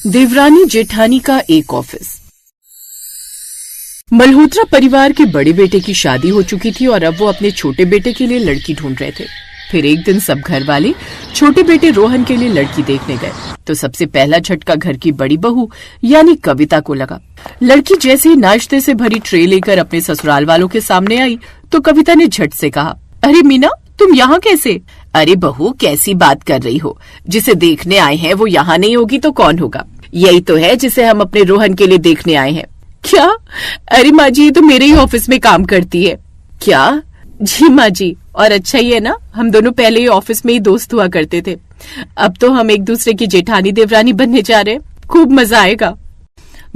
देवरानी जेठानी का एक ऑफिस। मल्होत्रा परिवार के बड़े बेटे की शादी हो चुकी थी और अब वो अपने छोटे बेटे के लिए लड़की ढूंढ रहे थे। फिर एक दिन सब घर वाले छोटे बेटे रोहन के लिए लड़की देखने गए तो सबसे पहला झटका घर की बड़ी बहू यानी कविता को लगा। लड़की जैसे ही नाश्ते से भरी ट्रे लेकर अपने ससुराल वालों के सामने आई तो कविता ने झट से कहा, अरे मीना, तुम यहाँ कैसे? अरे बहू, कैसी बात कर रही हो? जिसे देखने आए हैं वो यहाँ नहीं होगी तो कौन होगा? यही तो है जिसे हम अपने रोहन के लिए देखने आए हैं। क्या? अरे माँ जी, ये तो मेरे ही ऑफिस में काम करती है। क्या? जी माँ जी, और अच्छा ही है ना, हम दोनों पहले ही ऑफिस में ही दोस्त हुआ करते थे। अब तो हम एक दूसरे की जेठानी देवरानी बनने जा रहे हैं, खूब मजा आएगा।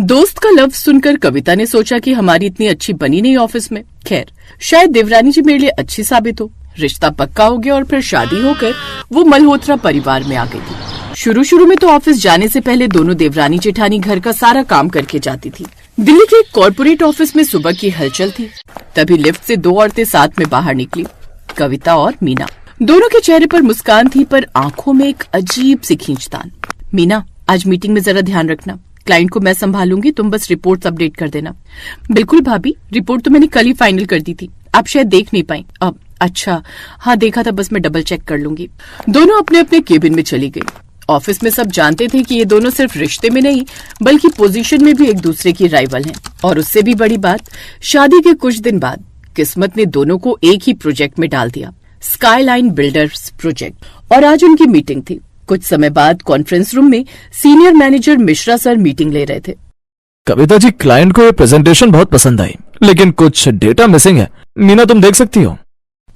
दोस्त का लफ्ज सुनकर कविता ने सोचा कि हमारी इतनी अच्छी बनी नहीं ऑफिस में। खैर, शायद देवरानी जी मेरे लिए अच्छी साबित हो। रिश्ता पक्का हो गया और फिर शादी होकर वो मल्होत्रा परिवार में आ गई थी। शुरू में तो ऑफिस जाने से पहले दोनों देवरानी जेठानी घर का सारा काम करके जाती थी। दिल्ली के एक कॉर्पोरेट ऑफिस में सुबह की हलचल थी। तभी लिफ्ट से दो औरतें साथ में बाहर निकली, कविता और मीना। दोनों के चेहरे पर मुस्कान थी पर आंखों में एक अजीब सी खींचतान। मीना, आज मीटिंग में जरा ध्यान रखना, क्लाइंट को मैं संभालूंगी, तुम बस रिपोर्ट अपडेट कर देना। बिल्कुल भाभी, रिपोर्ट तो मैंने कल ही फाइनल कर दी थी, आप शायद देख नहीं पाई। अब अच्छा, हाँ देखा था, बस मैं डबल चेक कर लूंगी। दोनों अपने अपने केबिन में चली गई। ऑफिस में सब जानते थे कि ये दोनों सिर्फ रिश्ते में नहीं बल्कि पोजीशन में भी एक दूसरे की राइवल हैं। और उससे भी बड़ी बात, शादी के कुछ दिन बाद किस्मत ने दोनों को एक ही प्रोजेक्ट में डाल दिया, स्काईलाइन बिल्डर्स प्रोजेक्ट। और आज उनकी मीटिंग थी। कुछ समय बाद कॉन्फ्रेंस रूम में senior manager Mishra sir meeting ले रहे थे। कविता जी, क्लाइंट को ये प्रेजेंटेशन बहुत पसंद आई, लेकिन कुछ डेटा मिसिंग है। मीना, तुम देख सकती हो?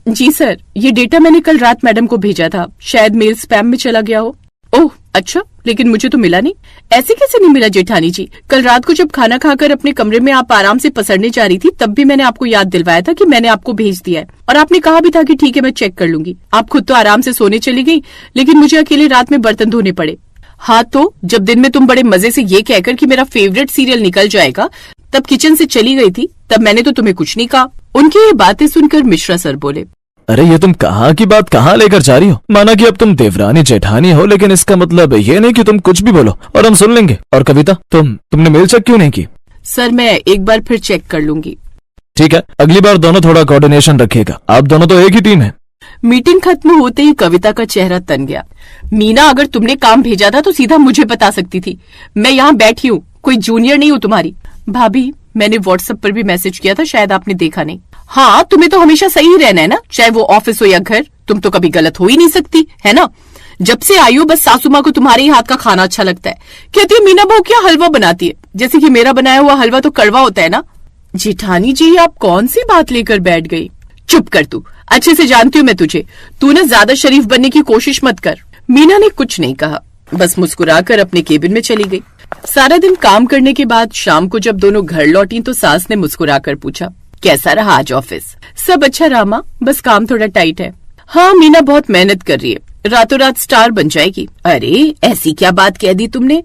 जी सर, ये डेटा मैंने कल रात मैडम को भेजा था, शायद मेल स्पैम में चला गया हो। ओह अच्छा, लेकिन मुझे तो मिला नहीं। ऐसे कैसे नहीं मिला जेठानी जी? कल रात को जब खाना खाकर अपने कमरे में आप आराम से पसरने जा रही थी तब भी मैंने आपको याद दिलवाया था कि मैंने आपको भेज दिया है, और आपने कहा भी था कि ठीक है मैं चेक कर लूंगी। आप खुद तो आराम से सोने चली गई, लेकिन मुझे अकेले रात में बर्तन धोने पड़े। हाँ तो जब दिन में तुम बड़े मजे से ये कहकर कि मेरा फेवरेट सीरियल निकल जाएगा तब किचन से चली गई थी, तब मैंने तो तुम्हें कुछ नहीं कहा। उनकी ये बातें सुनकर मिश्रा सर बोले, अरे ये तुम कहाँ की बात कहाँ लेकर जा रही हो? माना कि अब तुम देवरानी जेठानी हो, लेकिन इसका मतलब ये नहीं कि तुम कुछ भी बोलो और हम सुन लेंगे। और कविता, तुमने मेल चेक क्यों नहीं की? सर मैं एक बार फिर चेक कर लूंगी। ठीक है, अगली बार दोनों थोड़ा कोऑर्डिनेशन रखिएगा, आप दोनों तो एक ही टीम है। मीटिंग खत्म होते ही कविता का चेहरा तन गया। मीना, अगर तुमने काम भेजा था तो सीधा मुझे बता सकती थी, मैं यहाँ बैठी हूँ, कोई जूनियर नहीं हूँ तुम्हारी। भाभी, मैंने व्हाट्सएप पर भी मैसेज किया था, शायद आपने देखा नहीं। हाँ, तुम्हें तो हमेशा सही रहना है ना, चाहे वो ऑफिस हो या घर, तुम तो कभी गलत हो ही नहीं सकती, है ना? जब से आई हो बस सासू माँ को तुम्हारे ही हाथ का खाना अच्छा लगता है। कहती है मीना बहू क्या हलवा बनाती है, जैसे कि मेरा बनाया हुआ हलवा तो कड़वा होता है ना। जेठानी जी, आप कौन सी बात लेकर बैठ गई? चुप कर तू, अच्छे से जानती हूँ मैं तुझे, तू ना ज्यादा शरीफ बनने की कोशिश मत कर। मीना ने कुछ नहीं कहा, बस मुस्कुराकर अपने केबिन में चली गई। सारा दिन काम करने के बाद शाम को जब दोनों घर लौटी तो सास ने मुस्कुराकर पूछा, कैसा रहा आज ऑफिस? सब अच्छा रहा माँ, बस काम थोड़ा टाइट है। हाँ, मीना बहुत मेहनत कर रही है, रातों रात स्टार बन जाएगी। अरे ऐसी क्या बात कह दी तुमने?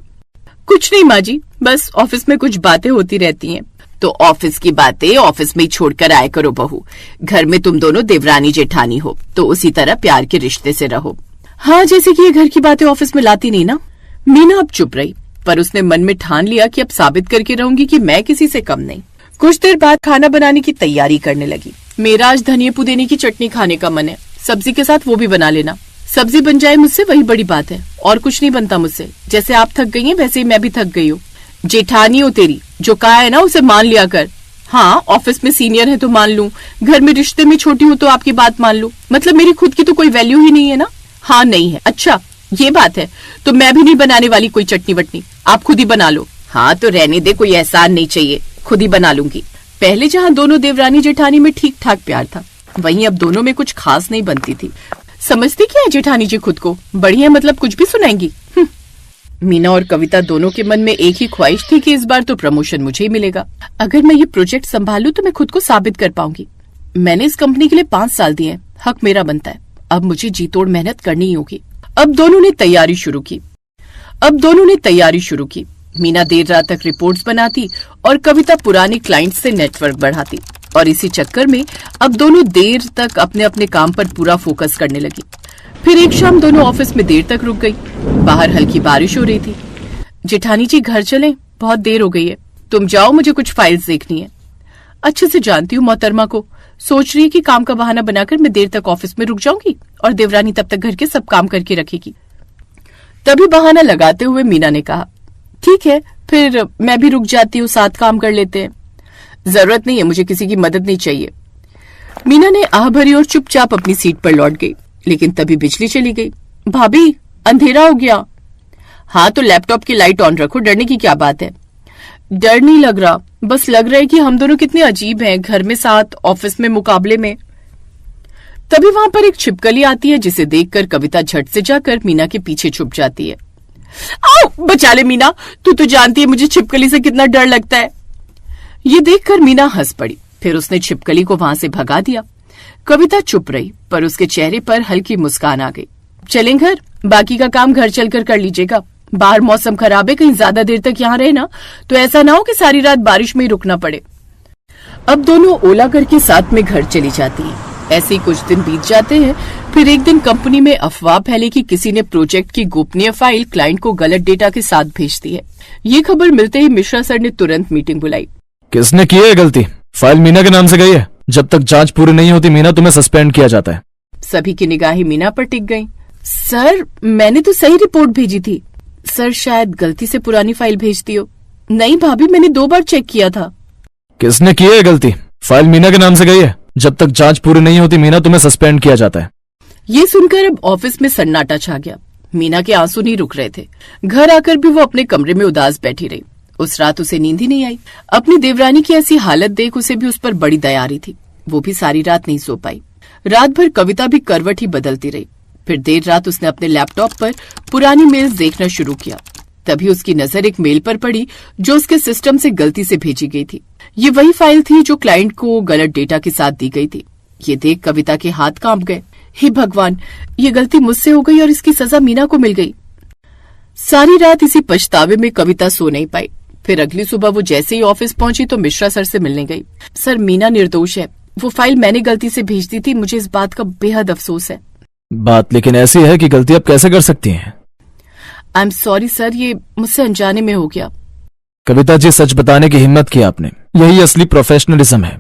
कुछ नहीं माँ जी, बस ऑफिस में कुछ बातें होती रहती हैं। तो ऑफिस की बातें ऑफिस में ही छोड़कर आया करो बहू, घर में तुम दोनों देवरानी जेठानी हो तो उसी तरह प्यार के रिश्ते से रहो। हाँ, जैसे कि ये घर की बातें ऑफिस में लाती नहीं ना। मीना अब चुप रही, पर उसने मन में ठान लिया कि अब साबित करके रहूंगी कि मैं किसी से कम नहीं। कुछ देर बाद खाना बनाने की तैयारी करने लगी। मेरा आज धनिया पुदीने की चटनी खाने का मन है, सब्जी के साथ वो भी बना लेना। सब्जी बन जाए मुझसे वही बड़ी बात है, और कुछ नहीं बनता मुझसे। जैसे आप थक गई हैं वैसे ही मैं भी थक गई हूँ। जेठानी हो तेरी, जो कहा है ना उसे मान लिया कर। हाँ, ऑफिस में सीनियर है तो मान लूं, घर में रिश्ते में छोटी हूँ तो आपकी बात मान लूं, मतलब मेरी खुद की तो कोई वैल्यू ही नहीं है ना। हाँ नहीं है, अच्छा ये बात है, तो मैं भी नहीं बनाने वाली कोई चटनी वटनी, आप खुद ही बना लो। हाँ तो रहने दे, कोई एहसान नहीं चाहिए, खुद ही बना लूंगी। पहले जहाँ दोनों देवरानी जेठानी में ठीक ठाक प्यार था, वहीं अब दोनों में कुछ खास नहीं बनती थी। समझती क्या है जेठानी जी खुद को, बढ़िया मतलब कुछ भी सुनाएंगी। मीना और कविता दोनों के मन में एक ही ख्वाहिश थी कि इस बार तो प्रमोशन मुझे ही मिलेगा। अगर मैं ये प्रोजेक्ट संभालूं तो मैं खुद को साबित कर पाऊंगी। मैंने इस कंपनी के लिए 5 साल दिए हैं, हक मेरा बनता है। अब मुझे जी तोड़ मेहनत करनी ही होगी। अब दोनों ने तैयारी शुरू की। मीना देर रात तक रिपोर्ट्स बनाती और कविता पुराने क्लाइंट से नेटवर्क बढ़ाती, और इसी चक्कर में अब दोनों देर तक अपने अपने काम पर पूरा फोकस करने लगी। फिर एक शाम दोनों ऑफिस में देर तक रुक गई। बाहर हल्की बारिश हो रही थी। जेठानी जी घर चलें, बहुत देर हो गई है। तुम जाओ, मुझे कुछ फाइल्स देखनी है। अच्छे से जानती हूँ मोहतरमा को, सोच रही है कि काम का बहाना बनाकर मैं देर तक ऑफिस में रुक जाऊंगी और देवरानी तब तक घर के सब काम करके रखेगी। तभी बहाना लगाते हुए मीना ने कहा, ठीक है फिर मैं भी रुक जाती हूँ, साथ काम कर लेते हैं। जरूरत नहीं है, मुझे किसी की मदद नहीं चाहिए। मीना ने आह भरी और चुपचाप अपनी सीट पर लौट गई, लेकिन तभी बिजली चली गई। भाभी अंधेरा हो गया। हाँ तो लैपटॉप की लाइट ऑन रखो, डरने की क्या बात है। डर नहीं लग रहा, बस लग रहा है कि हम दोनों कितने अजीब हैं, घर में साथ, ऑफिस में मुकाबले में। तभी वहां पर एक छिपकली आती है, जिसे देखकर कविता झट से जाकर मीना के पीछे छुप जाती है। आओ बचा ले मीना, तू तो जानती है मुझे छिपकली से कितना डर लगता है। ये देखकर मीना हंस पड़ी, फिर उसने छिपकली को वहां से भगा दिया। कविता चुप रही, पर उसके चेहरे पर हल्की मुस्कान आ गई। चलें घर, बाकी का काम घर चलकर कर लीजिएगा। बाहर मौसम खराब है, कहीं ज्यादा देर तक यहाँ रहे ना तो ऐसा ना हो कि सारी रात बारिश में ही रुकना पड़े। अब दोनों ओला करके साथ में घर चली जाती है। ऐसे ही कुछ दिन बीत जाते हैं। फिर एक दिन कंपनी में अफवाह फैली कि किसी ने प्रोजेक्ट की गोपनीय फाइल क्लाइंट को गलत डेटा के साथ भेज दी है। ये खबर मिलते ही मिश्रा सर ने तुरंत मीटिंग बुलाई। किसने की है गलती? फाइल मीना के नाम से गई है। जब तक जांच पूरी नहीं होती मीना, तुम्हें सस्पेंड किया जाता है। सभी की निगाहें मीना पर टिक गईं। सर मैंने तो सही रिपोर्ट भेजी थी। सर शायद गलती से पुरानी फाइल भेज दी हो। नहीं भाभी, मैंने 2 बार चेक किया था। किसने की है गलती? फाइल मीना के नाम से गई है। जब तक जांच पूरी नहीं होती मीना, तुम्हें सस्पेंड किया जाता है। ये सुनकर अब ऑफिस में सन्नाटा छा गया। मीना के आंसू नहीं रुक रहे थे। घर आकर भी वो अपने कमरे में उदास बैठी रही। उस रात उसे नींद ही नहीं आई। अपनी देवरानी की ऐसी हालत देख उसे भी उस पर बड़ी दया आ रही थी। वो भी सारी रात नहीं सो पाई। रात भर कविता भी करवट ही बदलती रही। फिर देर रात उसने अपने लैपटॉप पर पुरानी मेल्स देखना शुरू किया। तभी उसकी नजर एक मेल पर पड़ी जो उसके सिस्टम से गलती से भेजी गई थी। ये वही फाइल थी जो क्लाइंट को गलत डेटा के साथ दी गई थी। ये देख कविता के हाथ कांप गए। हे भगवान, ये गलती मुझसे हो गई और इसकी सजा मीना को मिल गई। सारी रात इसी पछतावे में कविता सो नहीं पाई। फिर अगली सुबह वो जैसे ही ऑफिस पहुंची तो मिश्रा सर से मिलने गई। सर मीना निर्दोष है, वो फाइल मैंने गलती से भेज दी थी। मुझे इस बात का बेहद अफसोस है। बात लेकिन ऐसी है कि गलती आप कैसे कर सकती हैं? आई एम सॉरी सर, ये मुझसे अनजाने में हो गया। कविता जी, सच बताने की हिम्मत की आपने, यही असली प्रोफेशनलिज्म है।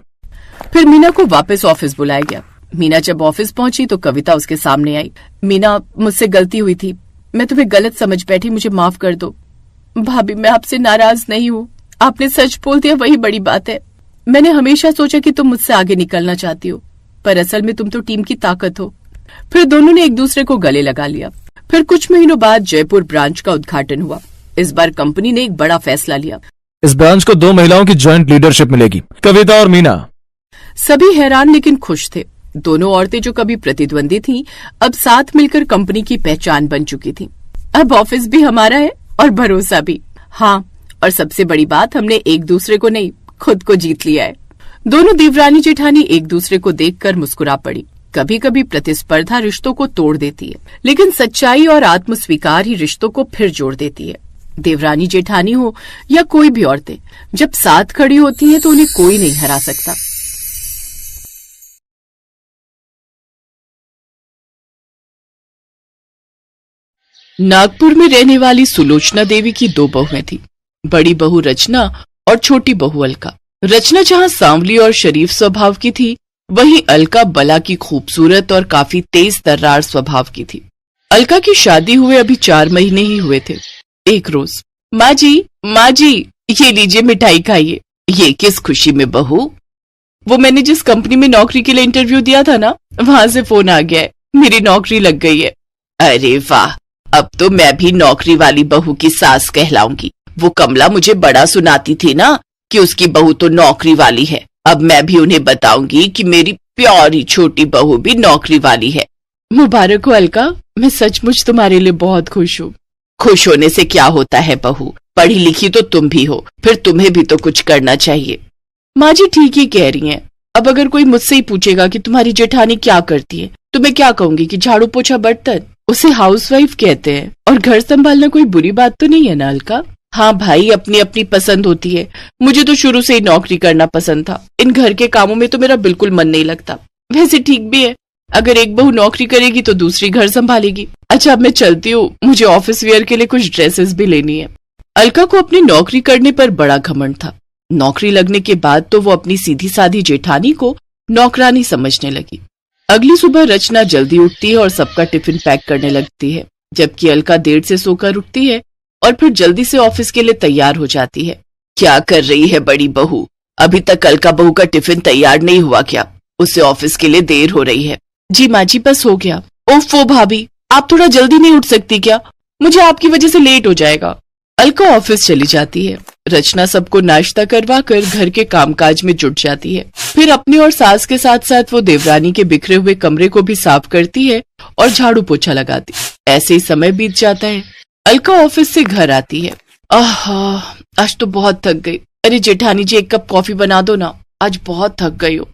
फिर मीना को वापस ऑफिस बुलाया गया। मीना जब ऑफिस पहुंची तो कविता उसके सामने आई। मीना, मुझसे गलती हुई थी, मैं तुम्हें गलत समझ बैठी, मुझे माफ कर दो। भाभी मैं आपसे नाराज नहीं हूँ, आपने सच बोल दिया वही बड़ी बात है। मैंने हमेशा सोचा कि तुम मुझसे आगे निकलना चाहती हो, पर असल में तुम तो टीम की ताकत हो। फिर दोनों ने एक दूसरे को गले लगा लिया। फिर कुछ महीनों बाद जयपुर ब्रांच का उद्घाटन हुआ। इस बार कंपनी ने एक बड़ा फैसला लिया। इस ब्रांच को 2 महिलाओं की ज्वाइंट लीडरशिप मिलेगी, कविता और मीना। सभी हैरान लेकिन खुश थे। दोनों औरतें जो कभी प्रतिद्वंदी थीं, अब साथ मिलकर कंपनी की पहचान बन चुकी थीं। अब ऑफिस भी हमारा है और भरोसा भी। हाँ, और सबसे बड़ी बात, हमने एक दूसरे को नहीं, खुद को जीत लिया है। दोनों देवरानी जेठानी एक दूसरे को देखकर मुस्कुरा पड़ी। कभी कभी प्रतिस्पर्धा रिश्तों को तोड़ देती है, लेकिन सच्चाई और आत्मस्वीकार ही रिश्तों को फिर जोड़ देती है। देवरानी जेठानी हो या कोई भी औरतें, जब साथ खड़ी होती हैं तो उन्हें कोई नहीं हरा सकता। नागपुर में रहने वाली सुलोचना देवी की 2 बहुएं थी, बड़ी बहू रचना और छोटी बहू अलका। रचना जहां सांवली और शरीफ स्वभाव की थी, वहीं अलका बला की खूबसूरत और काफी तेज तर्रार स्वभाव की थी। अलका की शादी हुए अभी 4 महीने ही हुए थे। एक रोज, माँ जी, ये लीजिए मिठाई खाइए। ये किस खुशी में बहू? वो मैंने जिस कंपनी में नौकरी के लिए इंटरव्यू दिया था ना, वहां से फोन आ गया है, मेरी नौकरी लग गई है। अरे वाह, अब तो मैं भी नौकरी वाली बहू की सास कहलाऊंगी। वो कमला मुझे बड़ा सुनाती थी ना कि उसकी बहू तो नौकरी वाली है। अब मैं भी उन्हें बताऊंगी कि मेरी प्यारी छोटी बहू भी नौकरी वाली है। मुबारक हो अलका, मैं सचमुच तुम्हारे लिए बहुत खुश हूँ। खुश होने से क्या होता है बहू, पढ़ी लिखी तो तुम भी हो, फिर तुम्हें भी तो कुछ करना चाहिए। माँ जी ठीक ही कह रही हैं। अब अगर कोई मुझसे ही पूछेगा कि तुम्हारी जेठानी क्या करती है, तो मैं क्या कहूंगी कि झाड़ू पोछा बर्तन? उसे हाउसवाइफ कहते हैं, और घर संभालना कोई बुरी बात तो नहीं है ना अलका? हाँ भाई, अपनी अपनी पसंद होती है। मुझे तो शुरू से ही नौकरी करना पसंद था। इन घर के कामों में तो मेरा बिल्कुल मन नहीं लगता। वैसे ठीक भी है, अगर एक बहू नौकरी करेगी तो दूसरी घर संभालेगी। अच्छा अब मैं चलती हूँ, मुझे ऑफिस वेयर के लिए कुछ ड्रेसेस भी लेनी है। अलका को अपनी नौकरी करने पर बड़ा घमंड था। नौकरी लगने के बाद तो वो अपनी सीधी सादी जेठानी को नौकरानी समझने लगी। अगली सुबह रचना जल्दी उठती है और सबका टिफिन पैक करने लगती है, जबकि अलका देर से सोकर उठती है और फिर जल्दी से ऑफिस के लिए तैयार हो जाती है। क्या कर रही है बड़ी बहू? अभी तक अलका बहू का टिफिन तैयार नहीं हुआ क्या? उसे ऑफिस के लिए देर हो रही है। जी माँ जी, बस हो गया। ओफो भाभी, आप थोड़ा जल्दी नहीं उठ सकती क्या? मुझे आपकी वजह से लेट हो जाएगा। अलका ऑफिस चली जाती है। रचना सबको नाश्ता करवा कर घर के कामकाज में जुट जाती है। फिर अपनी और सास के साथ साथ वो देवरानी के बिखरे हुए कमरे को भी साफ करती है और झाड़ू पोछा लगाती। ऐसे ही समय बीत जाता है। अलका ऑफिस से घर आती है। आज तो बहुत थक गई। अरे जेठानी जी, एक कप कॉफी बना दो ना, आज बहुत थक गई हो।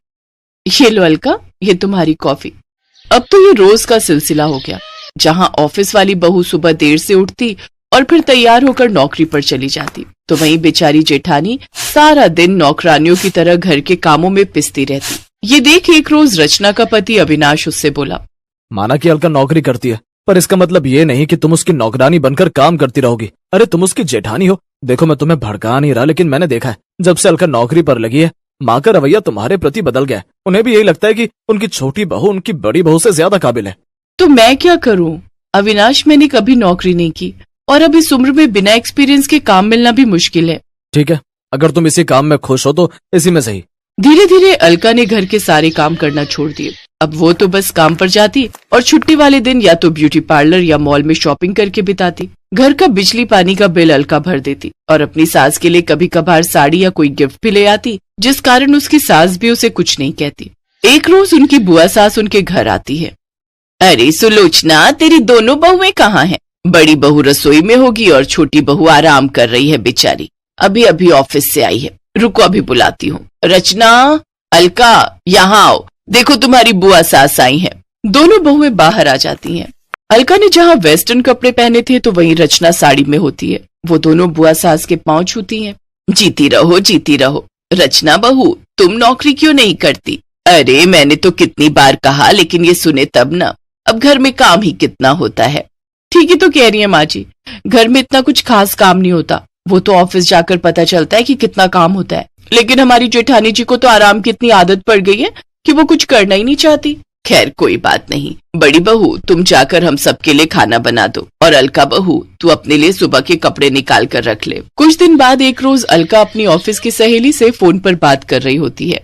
ये लो अलका, ये तुम्हारी कॉफी। अब तो ये रोज का सिलसिला हो गया, जहाँ ऑफिस वाली बहू सुबह देर से उठती और फिर तैयार होकर नौकरी पर चली जाती, तो वहीं बेचारी जेठानी सारा दिन नौकरानियों की तरह घर के कामों में पिसती रहती। ये देख एक रोज रचना का पति अविनाश उससे बोला, माना कि अलका नौकरी करती है, पर इसका मतलब ये नहीं कि तुम उसकी नौकरानी बनकर काम करती रहोगी। अरे तुम उसकी जेठानी हो। देखो, मैं तुम्हें भड़का नहीं रहा, लेकिन मैंने देखा है जब से अलका नौकरी पर लगी है, माँ का रवैया तुम्हारे प्रति बदल गया है। उन्हें भी यही लगता है कि उनकी छोटी बहू उनकी बड़ी बहू से ज्यादा काबिल है। तो मैं क्या करूं अविनाश? मैंने कभी नौकरी नहीं की और अब इस उम्र में बिना एक्सपीरियंस के काम मिलना भी मुश्किल है। ठीक है, अगर तुम इसी काम में खुश हो तो इसी में सही। धीरे धीरे अलका ने घर के सारे काम करना छोड़ दिए। अब वो तो बस काम पर जाती और छुट्टी वाले दिन या तो ब्यूटी पार्लर या मॉल में शॉपिंग करके बिताती। घर का बिजली पानी का बिल अलका भर देती और अपनी सास के लिए कभी कभार साड़ी या कोई गिफ्ट भी ले आती, जिस कारण उसकी सास भी उसे कुछ नहीं कहती। एक रोज उनकी बुआ सास उनके घर आती है। अरे सुलोचना, तेरी दोनों बहुएं कहाँ हैं? बड़ी बहू रसोई में होगी और छोटी बहू आराम कर रही है बेचारी, अभी अभी ऑफिस से आई है। रुको, अभी बुलाती हूँ। रचना, अलका, यहाँ आओ, देखो तुम्हारी बुआ सास आई हैं। दोनों बहुएं बाहर आ जाती हैं। अलका ने जहाँ वेस्टर्न कपड़े पहने थे तो वहीं रचना साड़ी में होती है। वो दोनों बुआ सास के पांव छूती हैं। जीती रहो, जीती रहो। रचना बहू, तुम नौकरी क्यों नहीं करती? अरे मैंने तो कितनी बार कहा, लेकिन ये सुने तब ना। अब घर में काम ही कितना होता है। ठीक ही तो कह रही है माँ जी, घर में इतना कुछ खास काम नहीं होता। वो तो ऑफिस जाकर पता चलता है कि कितना काम होता है, लेकिन हमारी जेठानी जी को तो आराम की इतनी आदत पड़ गई है कि वो कुछ करना ही नहीं चाहती। खैर कोई बात नहीं। बड़ी बहू, तुम जाकर हम सबके लिए खाना बना दो, और अलका बहू, तू अपने लिए सुबह के कपड़े निकाल कर रख ले। कुछ दिन बाद एक रोज अलका अपनी ऑफिस की सहेली से फोन पर बात कर रही होती है।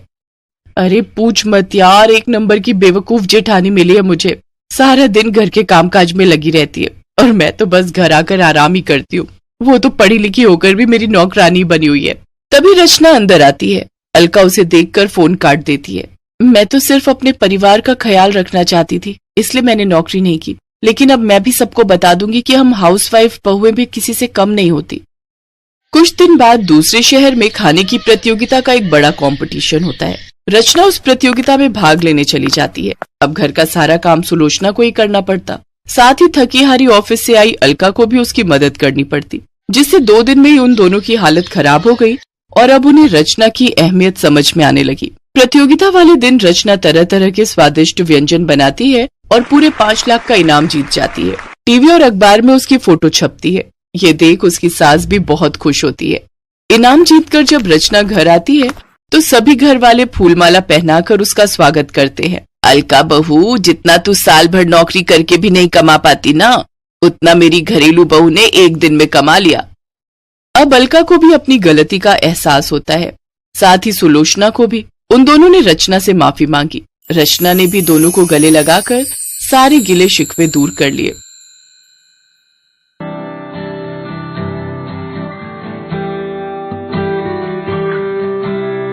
अरे पूछ मत यार, एक नंबर की बेवकूफ जेठानी मिली है मुझे। सारा दिन घर के कामकाज में लगी रहती है और मैं तो बस घर आकर आराम ही करती हूँ। वो तो पढ़ी लिखी होकर भी मेरी नौकरानी बनी हुई है। तभी रचना अंदर आती है। अलका उसे देखकर फोन काट देती है। मैं तो सिर्फ अपने परिवार का ख्याल रखना चाहती थी, इसलिए मैंने नौकरी नहीं की, लेकिन अब मैं भी सबको बता दूंगी कि हम हाउसवाइफ बहुएं भी किसी से कम नहीं होती। कुछ दिन बाद दूसरे शहर में खाने की प्रतियोगिता का एक बड़ा कंपटीशन होता है। रचना उस प्रतियोगिता में भाग लेने चली जाती है। अब घर का सारा काम सुलोचना को ही करना पड़ता, साथ ही थकी हारी ऑफिस से आई अलका को भी उसकी मदद करनी पड़ती, जिससे 2 दिन में ही उन दोनों की हालत खराब हो गई और अब उन्हें रचना की अहमियत समझ में आने लगी। प्रतियोगिता वाले दिन रचना तरह तरह के स्वादिष्ट व्यंजन बनाती है और पूरे 5 लाख का इनाम जीत जाती है। टीवी और अखबार में उसकी फोटो छपती है। ये देख उसकी सास भी बहुत खुश होती है। इनाम जीतकर जब रचना घर आती है तो सभी घर वाले फूलमाला पहनाकर उसका स्वागत करते हैं। अलका बहू, जितना तू साल भर नौकरी करके भी नहीं कमा पाती ना, उतना मेरी घरेलू बहू ने एक दिन में कमा लिया। अब अलका को भी अपनी गलती का एहसास होता है, साथ ही सुलोचना को भी। उन दोनों ने रचना से माफी मांगी। रचना ने भी दोनों को गले लगाकर सारे गिले शिकवे दूर कर लिए।